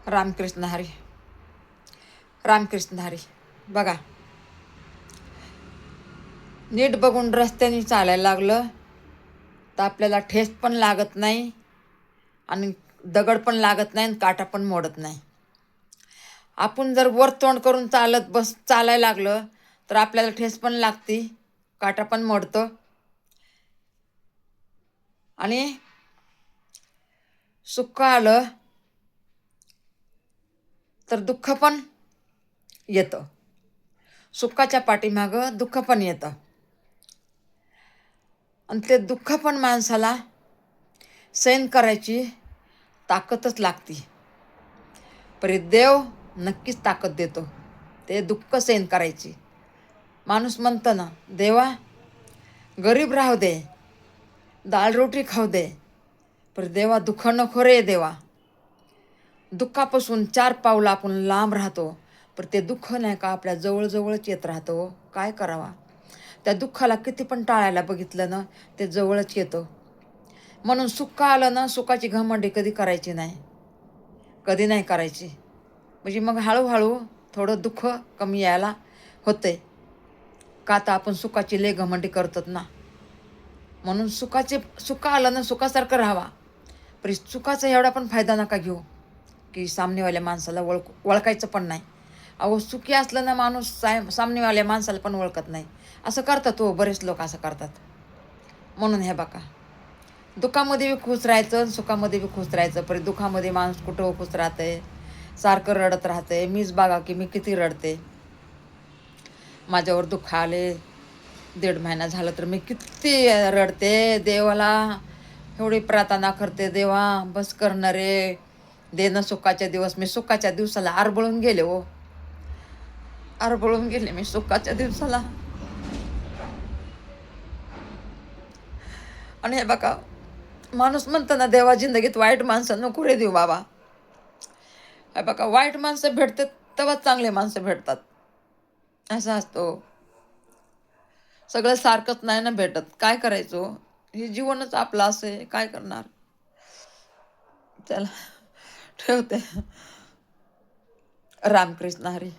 रामकृष्ण हरी. रामकृष्ण हरी. बघा, नीट बघून रस्त्याने चालायला लागलं तर आपल्याला ठेस पण लागत नाही आणि दगड पण लागत नाही आणि काटा पण मोडत नाही. आपण जर वर तोंड करून चालायला लागलं तर आपल्याला ठेस पण लागते, काटा पण मोडतो आणि सुख आलं तर दुःख पण येतं. सुखाच्या पाठीमागं दुःख पण येतं आणि ते दुःख पण माणसाला सहन करायची ताकदच लागते. परी देव नक्कीच ताकद देतो ते दुःख सहन करायची. माणूस म्हणतो ना, देवा गरीब राहू दे, डाळ रोटी खाऊ दे, पर देवा दुःख नको रे देवा. दुःखापासून 4 पावलं आपण लांब राहतो, पण ते दुःख नाही का आपल्या जवळजवळच येत राहतो. काय करावा, त्या दुःखाला किती पण टाळायला बघितलं ना ते जवळच येतं. म्हणून सुख आलं ना, सुखाची घमंडी कधी करायची नाही, कधी नाही करायची. म्हणजे मग हळूहळू थोडं दुःख कमी यायला होते. का तर आपण सुखाची लय घमंडी करतात ना. म्हणून सुख आलं ना सुखासारखं राहावा. पण सुखाचा एवढा पण फायदा नका घेऊ की सामनेवाल्या माणसाला ओळखायचं पण नाही. अहो, सुखी असलं ना माणूस सामनेवाल्या माणसाला पण ओळखत नाही. असं करतात हो, बरेच लोक असं करतात. म्हणून हे बघा, दुःखामध्ये बी खुश राहायचं, सुखामध्ये बी खुश राहायचं. पण दुःखामध्ये माणूस कुठं खुश राहतंय, सारखं रडत राहतंय. मीच बघा की मी किती रडते. माझ्यावर दुःख आले 1.5 महिना झालं तर मी किती रडते. देवाला एवढी प्रार्थना करते, देवा बस करणार रे, दे ना सुखाचे दिवस. मी सुखाच्या दिवसाला आरबळून गेले हो, आरबळून गेले मी सुखाच्या दिवसाला. आणि हे बघा, माणूस म्हणतो ना, देवा जिंदगीत वाईट माणसं नको रे देऊ बाबा. हे बघा, वाईट माणसं भेटतात तेव्हाच चांगले माणसं भेटतात, असं असतो. सगळं सारखंच नाही ना भेटत. काय करायचं, हे जीवनच आपलं असं आहे, काय करणार. चला ठेवते. रामकृष्ण हरी.